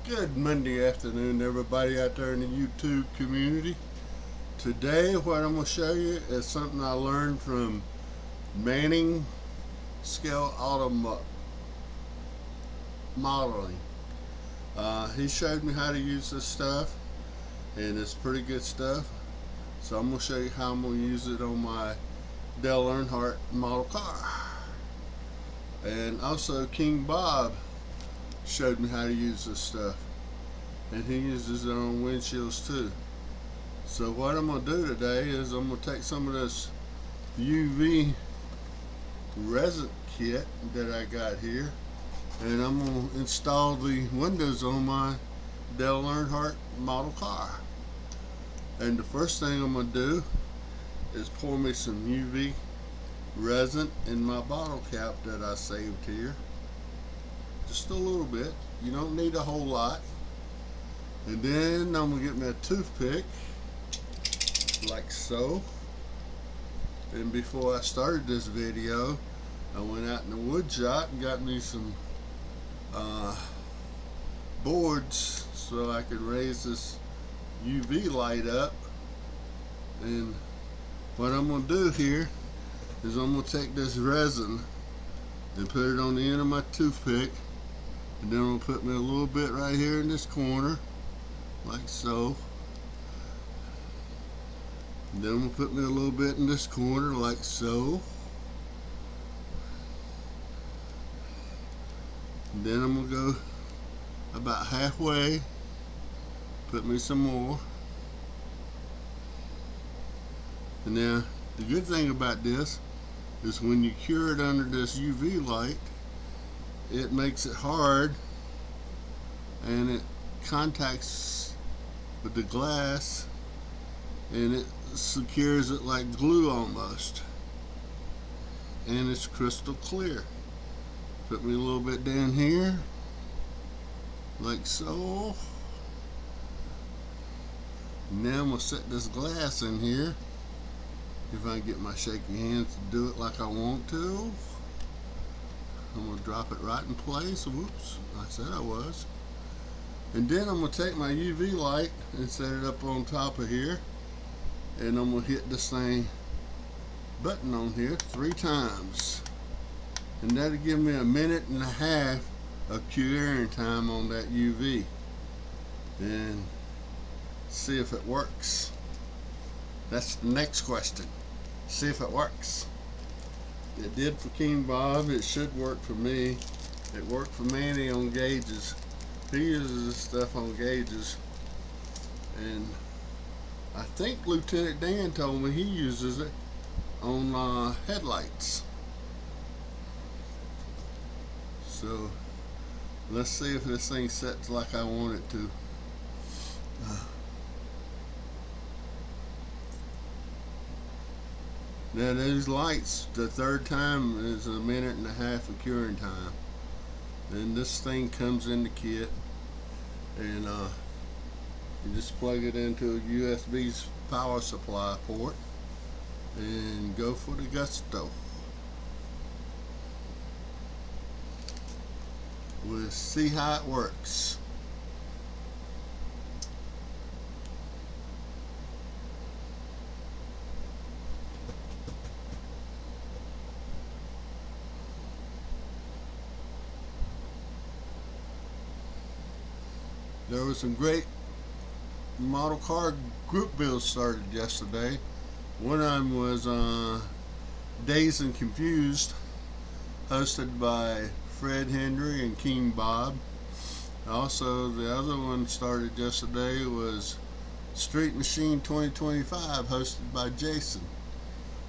Good Monday afternoon, everybody out there in the YouTube community. Today, what I'm going to show you is something I learned from Manny Scale Auto Modeling. He showed me how to use this stuff, and it's pretty good stuff. So I'm going to show you how I'm going to use it on my Dale Earnhardt model car. And also King Bob showed me how to use this stuff, and he uses it on windshields too. So what I'm going to do today is I'm going to take some of this UV resin kit that I got here, and I'm going to install the windows on my Dale Earnhardt model car. And the first thing I'm going to do is pour me some UV resin in my bottle cap that I saved here. Just a little bit. You don't need a whole lot. And then I'm going to get me a toothpick, like so. And before I started this video, I went out in the wood shop and got me some boards so I could raise this UV light up. And what I'm going to do here is I'm going to take this resin and put it on the end of my toothpick, and then I'm going to put me a little bit right here in this corner, like so. And then I'm going to put me a little bit in this corner, like so. And then I'm going to go about halfway, put me some more. And now, the good thing about this is when you cure it under this UV light, it makes it hard and it contacts with the glass and it secures it like glue almost, and it's crystal clear. Put me a little bit down here, like so. Now I'm going to set this glass in here. If I can get my shaky hands to do it like I want to. I'm going to drop it right in place. Whoops, I said I was. And then I'm going to take my UV light and set it up on top of here. And I'm going to hit this thing button on here 3 times. And that'll give me 1.5 minutes of curing time on that UV. And see if it works. That's the next question. See if it works. It did for King Bob. It should work for me. It worked for Manny on gauges. He uses this stuff on gauges. And I think Lieutenant Dan told me he uses it on headlights. So let's see if this thing sets like I want it to. Now those lights, the 3rd time is 1.5 minutes of curing time. And this thing comes in the kit, and you just plug it into a USB power supply port and go for the gusto. We'll see how it works. There was some great model car group builds started yesterday. One of them was Dazed and Confused, hosted by Fred Henry and King Bob. Also, the other one started yesterday was Street Machine 2025, hosted by Jason.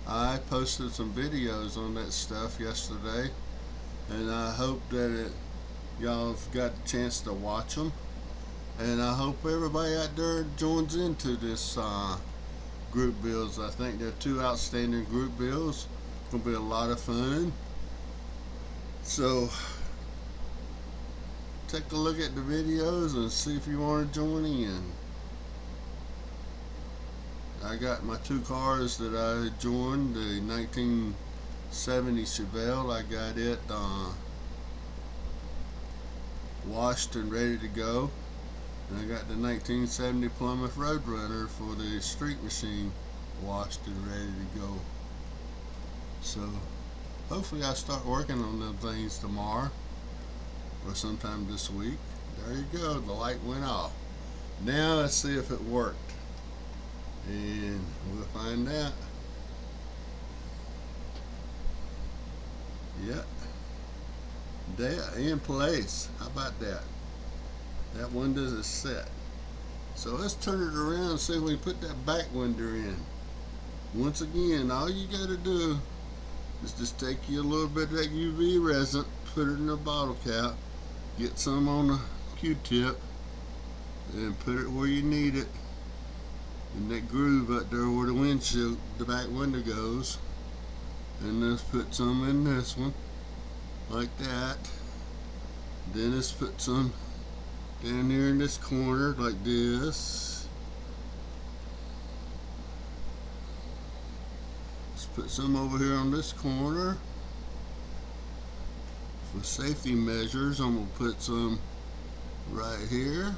I posted some videos on that stuff yesterday, and I hope that y'all have got a chance to watch them. And I hope everybody out there joins into this group builds. I think they're 2 outstanding group builds. It's going to be a lot of fun. So take a look at the videos and see if you want to join in. I got my 2 cars that I joined. The 1970 Chevelle, I got it washed and ready to go. And I got the 1970 Plymouth Roadrunner for the street machine washed and ready to go. So hopefully I start working on them things tomorrow or sometime this week. There you go, the light went off. Now let's see if it worked, and we'll find out. Yep, there in place. How about that? That window is set. So let's turn it around and see if we can put that back window in. Once again, all you gotta do is just take you a little bit of that UV resin, put it in a bottle cap, get some on a Q-tip, and put it where you need it, in that groove up there where the windshield, the back window goes. And let's put some in this one, like that. Then let's put some down here in this corner, like this. Let's put some over here on this corner. For safety measures, I'm going to put some right here.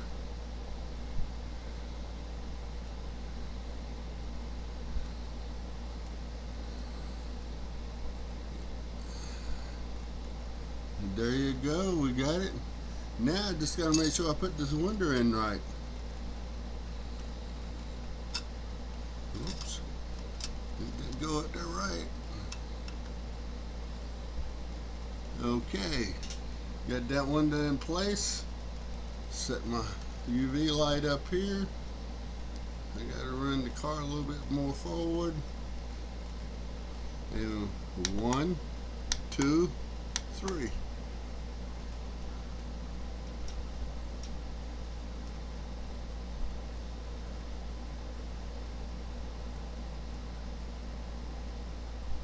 There you go, we got it. Now I just gotta make sure I put this window in right. Oops. Didn't go up there right. Okay. Got that window in place. Set my UV light up here. I gotta run the car a little bit more forward. And 1, 2, 3.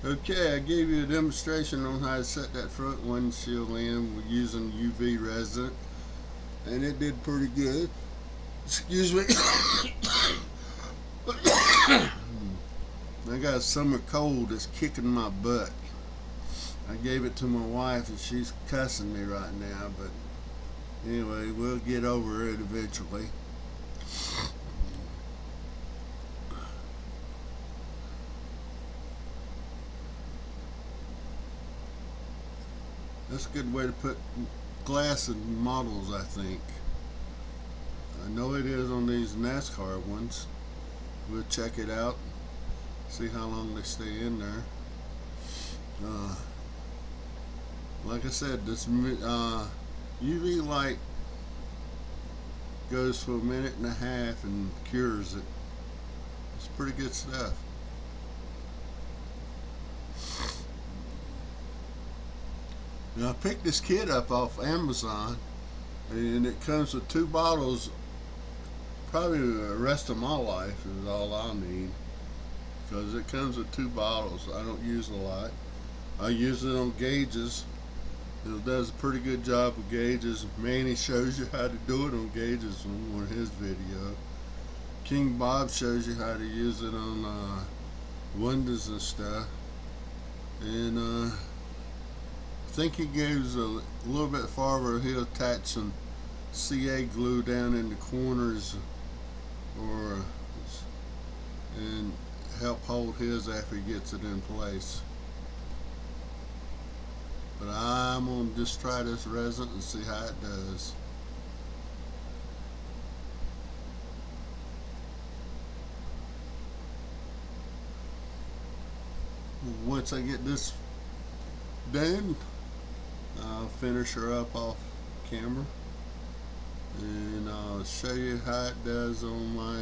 Okay, I gave you a demonstration on how to set that front windshield in using UV resin, and it did pretty good. Excuse me. I got a summer cold that's kicking my butt. I gave it to my wife and she's cussing me right now, but anyway, we'll get over it eventually. That's a good way to put glass in models, I think. I know it is on these NASCAR ones. We'll check it out, see how long they stay in there. Like I said, this UV light goes for 1.5 minutes and cures it. It's pretty good stuff. Now I picked this kit up off Amazon, and it comes with 2 bottles. Probably the rest of my life is all I'll need, because it comes with 2 bottles. I don't use a lot. I use it on gauges. It does a pretty good job with gauges. Manny shows you how to do it on gauges on one of his videos. King Bob shows you how to use it on windows and stuff. And I think he goes a little bit farther. He'll attach some CA glue down in the corners, and help hold his after he gets it in place. But I'm gonna just try this resin and see how it does. Once I get this done, I'll finish her up off camera, and I'll show you how it does on my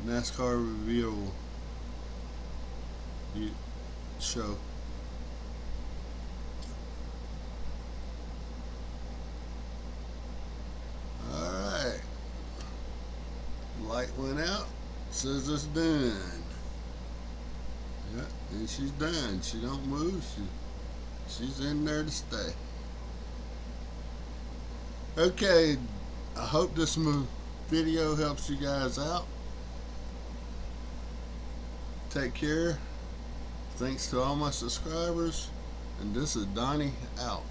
NASCAR review show. Alright, light went out, says it's done. Yeah, and she's done. She don't move. She's in there to stay. Okay, I hope this video helps you guys out. Take care. Thanks to all my subscribers. And this is Donnie out.